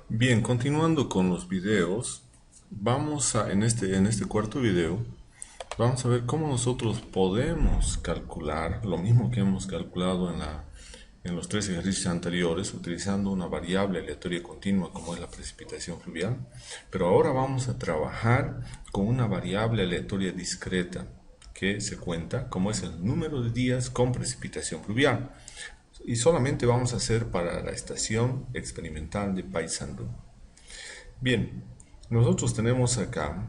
Bien, continuando con los videos, en este cuarto video, vamos a ver cómo nosotros podemos calcular lo mismo que hemos calculado en los tres ejercicios anteriores, utilizando una variable aleatoria continua como es la precipitación fluvial. Pero ahora vamos a trabajar con una variable aleatoria discreta que se cuenta como es el número de días con precipitación fluvial. Y solamente vamos a hacer para la estación experimental de Paysandú. Bien, nosotros tenemos acá,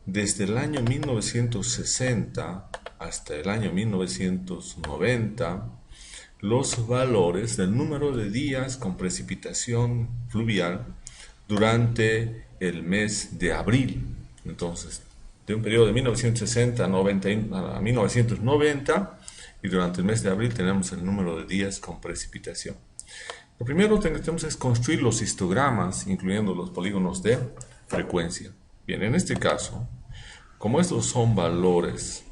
desde el año 1960 hasta el año 1990, los valores del número de días con precipitación fluvial durante el mes de abril. Entonces, de un periodo de 1960 a 1990, y durante el mes de abril tenemos el número de días con precipitación. Lo primero que tenemos es construir los histogramas, incluyendo los polígonos de frecuencia. Bien, en este caso, como estos son valores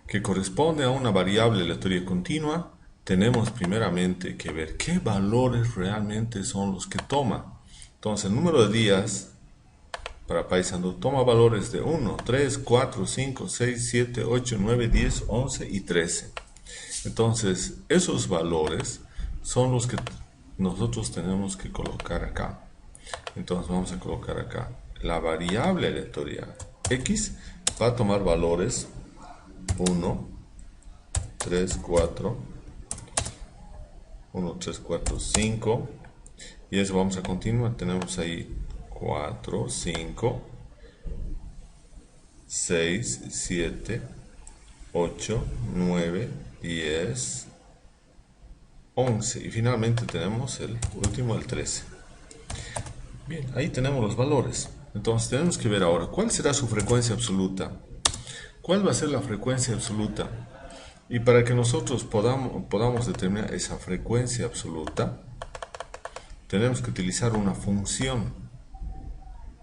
que corresponden a una variable aleatoria continua, tenemos primeramente que ver qué valores realmente son los que toma. Entonces, el número de días para Paysandú toma valores de 1, 3, 4, 5, 6, 7, 8, 9, 10, 11 y 13. Entonces, esos valores son los que nosotros tenemos que colocar acá. Entonces vamos a colocar acá la variable aleatoria x va a tomar valores 1, 3, 4, 1, 3, 4, 5, y eso vamos a continuar. Tenemos ahí 4, 5, 6, 7, 8, 9, 10, 11 y finalmente tenemos el último, el 13. Bien, ahí tenemos los valores. Entonces tenemos que ver ahora cuál será su frecuencia absoluta. ¿Cuál va a ser la frecuencia absoluta? Y para que nosotros podamos determinar esa frecuencia absoluta, tenemos que utilizar una función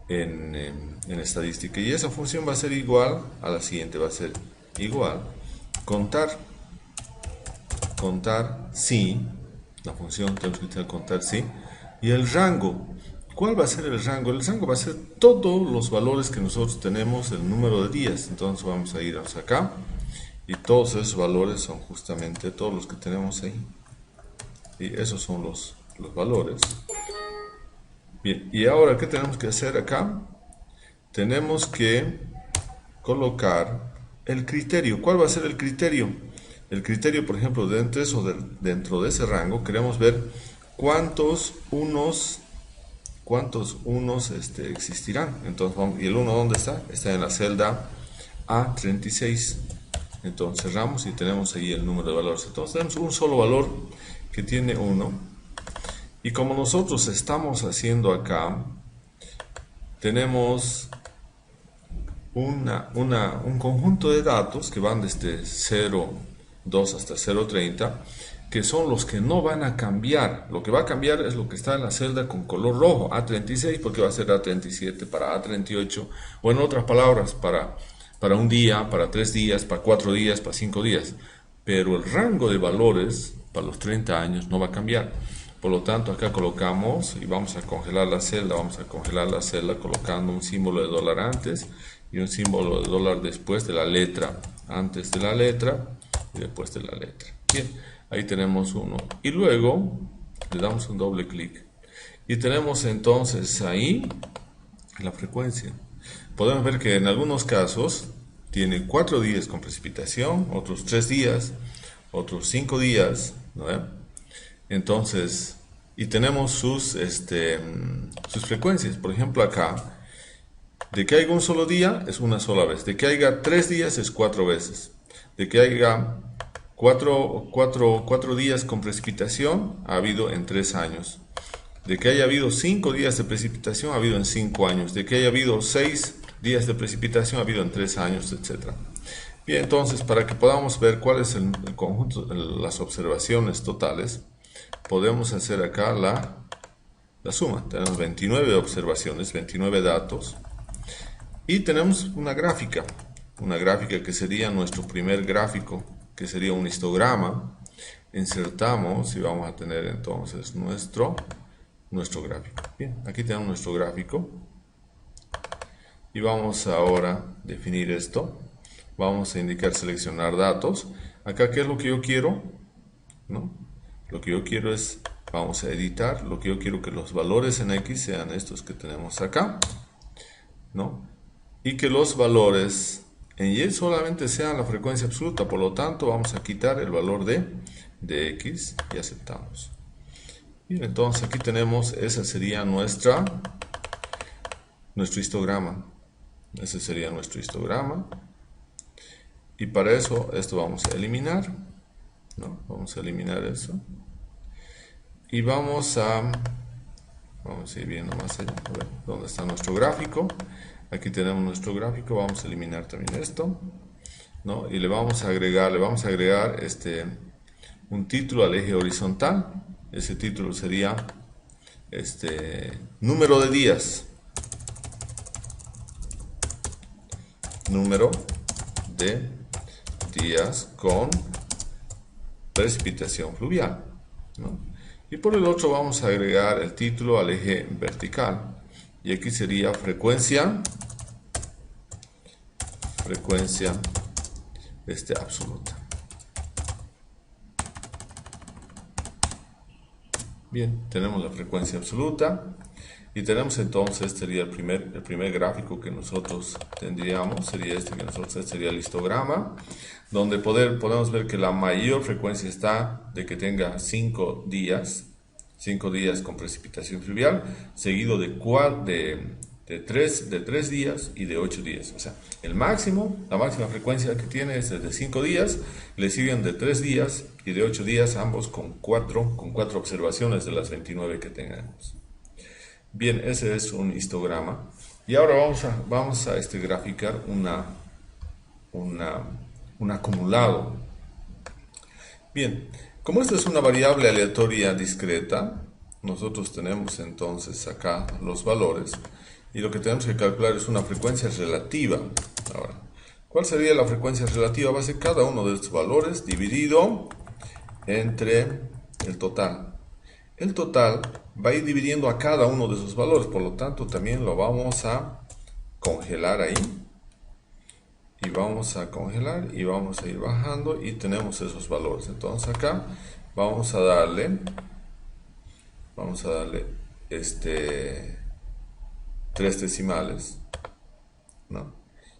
en estadística. Y esa función va a ser igual a la siguiente. Va a ser igual contar si, la función tenemos que utilizar contar si, y el rango. ¿Cuál va a ser el rango? El rango va a ser todos los valores que nosotros tenemos, el número de días. Entonces vamos a ir acá, y todos esos valores son justamente todos los que tenemos ahí. Y esos son los valores. Bien, y ahora, ¿qué tenemos que hacer acá? Tenemos que colocar el criterio. ¿Cuál va a ser el criterio? El criterio, por ejemplo, dentro de ese rango, queremos ver cuántos unos existirán. Entonces, ¿y el 1 dónde está? Está en la celda A36. Entonces cerramos y tenemos ahí el número de valores. Entonces tenemos un solo valor que tiene 1. Y como nosotros estamos haciendo acá, tenemos un conjunto de datos que van desde 0,2 hasta 0,30, que son los que no van a cambiar. Lo que va a cambiar es lo que está en la celda con color rojo, A36, porque va a ser A37 para A38, o en otras palabras, para un día, para 3 días, para 4 días, para 5 días. Pero el rango de valores para los 30 años no va a cambiar. Por lo tanto, acá colocamos y vamos a congelar la celda. Vamos a congelar la celda colocando un símbolo de dólar antes y un símbolo de dólar después de la letra, antes de la letra y después de la letra. Bien, ahí tenemos uno. Y luego le damos un doble clic. Y tenemos entonces ahí la frecuencia. Podemos ver que en algunos casos tiene 4 días con precipitación, otros 3 días, otros 5 días, ¿no? Entonces, y tenemos sus frecuencias. Por ejemplo, acá, de que haya un solo día es una sola vez. De que haya 3 días es 4 veces. De que haya 4 días con precipitación ha habido en 3 años. De que haya habido 5 días de precipitación ha habido en 5 años. De que haya habido 6 días de precipitación ha habido en 3 años, etc. Bien, entonces, para que podamos ver cuál es el conjunto, las observaciones totales, podemos hacer acá la suma. Tenemos 29 observaciones, 29 datos. Y tenemos una gráfica que sería nuestro primer gráfico, que sería un histograma. Insertamos y vamos a tener entonces nuestro nuestro gráfico. Bien, aquí tenemos nuestro gráfico. Y vamos ahora a definir esto. Vamos a indicar seleccionar datos. Acá, ¿qué es lo que yo quiero? ¿No? Lo que yo quiero es, vamos a editar, lo que yo quiero que los valores en X sean estos que tenemos acá, ¿no? Y que los valores en Y solamente sean la frecuencia absoluta, por lo tanto vamos a quitar el valor de X y aceptamos. Bien, entonces aquí tenemos, ese sería nuestro histograma. Ese sería nuestro histograma. Y para eso, esto vamos a eliminar, ¿no? Vamos a eliminar eso. Y vamos a ir viendo más allá, a ver dónde está nuestro gráfico. Aquí tenemos nuestro gráfico, vamos a eliminar también esto, ¿no? Y le vamos a agregar un título al eje horizontal. Ese título sería número de días. Número de días con precipitación fluvial, ¿no? Y por el otro vamos a agregar el título al eje vertical. Y aquí sería frecuencia absoluta. Bien, tenemos la frecuencia absoluta. Y tenemos entonces, sería el primer gráfico que nosotros tendríamos, sería sería el histograma, donde podemos ver que la mayor frecuencia está de que tenga 5 días con precipitación fluvial, seguido de 3 días y de 8 días. O sea, la máxima frecuencia que tiene es de 5 días, le siguen de 3 días y de 8 días, ambos con 4 observaciones de las 29 que tengamos. Bien, ese es un histograma. Y ahora vamos a graficar un acumulado. Bien, como esta es una variable aleatoria discreta, nosotros tenemos entonces acá los valores. Y lo que tenemos que calcular es una frecuencia relativa. Ahora, ¿cuál sería la frecuencia relativa? Va a ser cada uno de estos valores dividido entre el total. El total va a ir dividiendo a cada uno de esos valores, por lo tanto también lo vamos a congelar ahí. Y vamos a congelar y vamos a ir bajando y tenemos esos valores. Entonces acá vamos a darle 3 decimales, ¿no?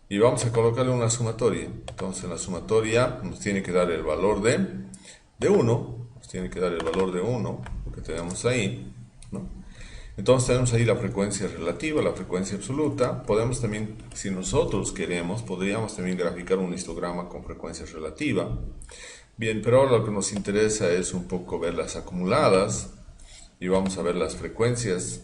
Y vamos a colocarle una sumatoria. Entonces en la sumatoria nos tiene que dar el valor de 1. Nos tiene que dar el valor de 1, lo que tenemos ahí, ¿no? Entonces tenemos ahí la frecuencia relativa, la frecuencia absoluta. Podemos también, si nosotros queremos, podríamos también graficar un histograma con frecuencia relativa. Bien, pero ahora lo que nos interesa es un poco ver las acumuladas. Y vamos a ver las frecuencias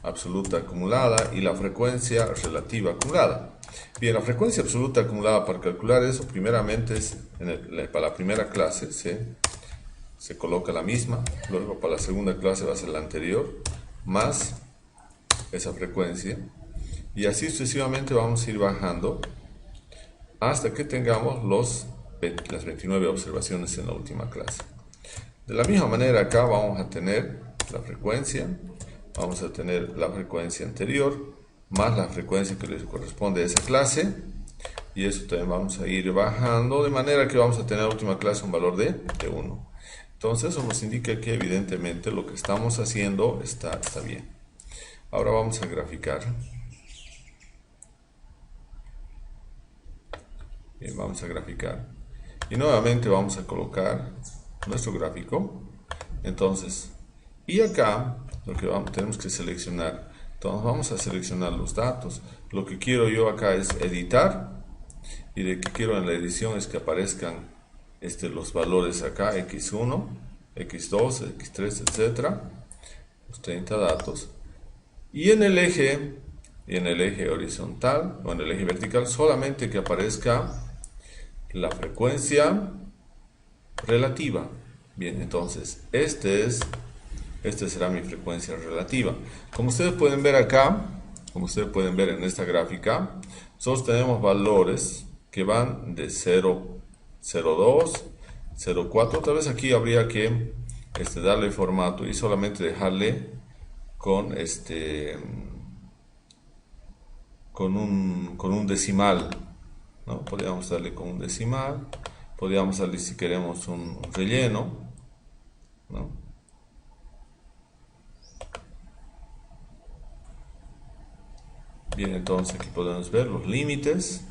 absoluta acumulada y la frecuencia relativa acumulada. Bien, la frecuencia absoluta acumulada, para calcular eso, primeramente es para la primera clase se coloca la misma, luego para la segunda clase va a ser la anterior, más esa frecuencia, y así sucesivamente vamos a ir bajando hasta que tengamos las 29 observaciones en la última clase. De la misma manera acá vamos a tener la frecuencia, vamos a tener la frecuencia anterior, más la frecuencia que les corresponde a esa clase, y eso también vamos a ir bajando, de manera que vamos a tener en la última clase un valor de 1. Entonces eso nos indica que evidentemente lo que estamos haciendo está bien. Ahora vamos a graficar. Bien, vamos a graficar. Y nuevamente vamos a colocar nuestro gráfico. Entonces, y acá lo que tenemos que seleccionar. Entonces vamos a seleccionar los datos. Lo que quiero yo acá es editar. Y de que quiero en la edición es que aparezcan los valores acá, X1, X2, X3, etc. Los 30 datos. Y en el eje horizontal o en el eje vertical solamente que aparezca la frecuencia relativa. Bien, entonces este será mi frecuencia relativa. Como ustedes pueden ver acá, como ustedes pueden ver en esta gráfica, nosotros tenemos valores que van de 0, 0,2, 0,4. Tal vez aquí habría que darle formato y solamente dejarle con con un decimal, ¿no? Podríamos darle con un decimal, podríamos darle si queremos un relleno, ¿no? Bien, entonces aquí podemos ver los límites,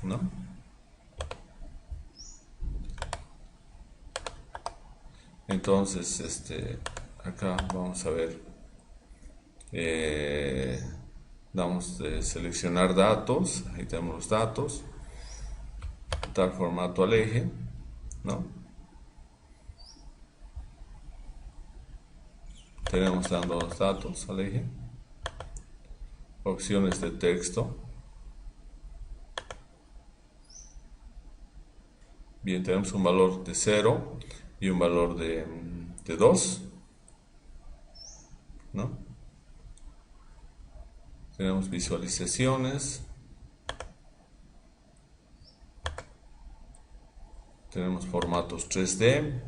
¿no? Entonces, acá vamos a ver, damos de seleccionar datos, ahí tenemos los datos, dar formato al eje, ¿no? Tenemos dando los datos al eje, opciones de texto. Bien, tenemos un valor de 0 y un valor de 2, ¿no? Tenemos visualizaciones, tenemos formatos 3D,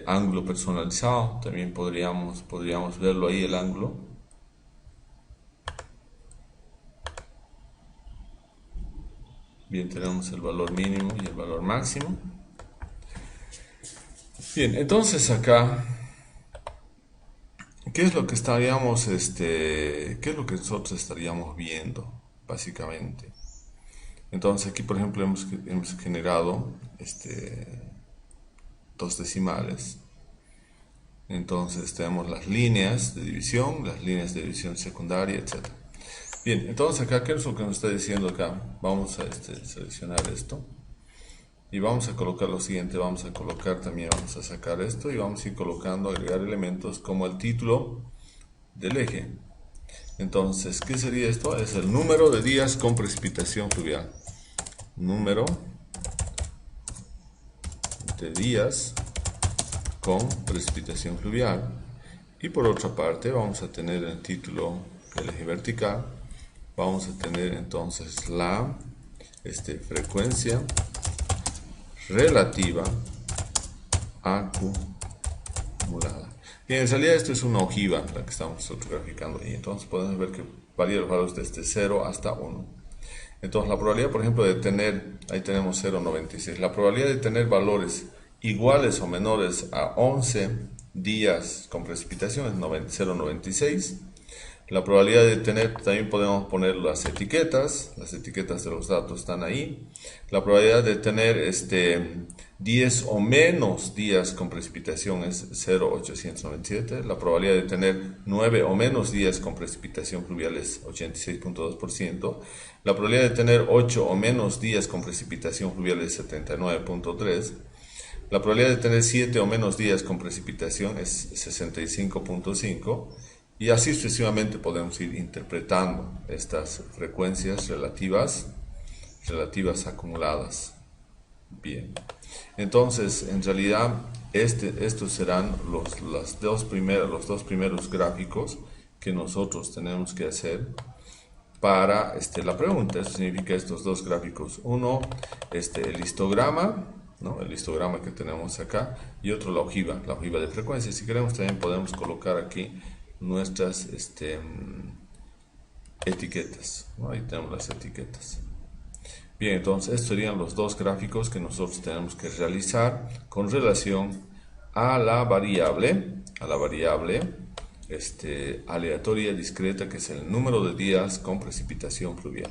ángulo personalizado, también podríamos verlo ahí el ángulo. Bien, tenemos el valor mínimo y el valor máximo. Bien, entonces acá, ¿qué es lo que estaríamos, qué es lo que nosotros estaríamos viendo, básicamente? Entonces aquí, por ejemplo, hemos generado dos decimales. Entonces tenemos las líneas de división secundaria, etc. Bien, entonces acá, ¿qué es lo que nos está diciendo acá? Vamos a seleccionar esto y vamos a colocar lo siguiente, vamos a sacar esto y vamos a ir colocando, agregar elementos como el título del eje. Entonces, ¿qué sería esto? Es el número de días con precipitación fluvial. Número de días con precipitación fluvial. Y por otra parte vamos a tener el título del eje vertical. Vamos a tener entonces la frecuencia relativa acumulada. Bien, en realidad esto es una ojiva la que estamos nosotros graficando y entonces podemos ver que varía los valores desde 0 hasta 1. Entonces la probabilidad, por ejemplo, de tener, ahí tenemos 0,96, la probabilidad de tener valores iguales o menores a 11 días con precipitación es 0,96. La probabilidad de tener, también podemos poner las etiquetas de los datos están ahí. La probabilidad de tener 10 o menos días con precipitación es 0,897. La probabilidad de tener 9 o menos días con precipitación fluvial es 86,2%. La probabilidad de tener 8 o menos días con precipitación fluvial es 79,3%. La probabilidad de tener 7 o menos días con precipitación es 65,5%. Y así sucesivamente podemos ir interpretando estas frecuencias relativas acumuladas. Bien, entonces en realidad estos serán los dos primeros gráficos que nosotros tenemos que hacer para la pregunta. Eso significa estos dos gráficos. Uno, el histograma, ¿no? El histograma que tenemos acá, y otro la ojiva de frecuencia. Si queremos también podemos colocar aquí nuestras etiquetas, ¿no? Ahí tenemos las etiquetas. Bien, entonces estos serían los dos gráficos que nosotros tenemos que realizar con relación a la variable aleatoria discreta, que es el número de días con precipitación fluvial.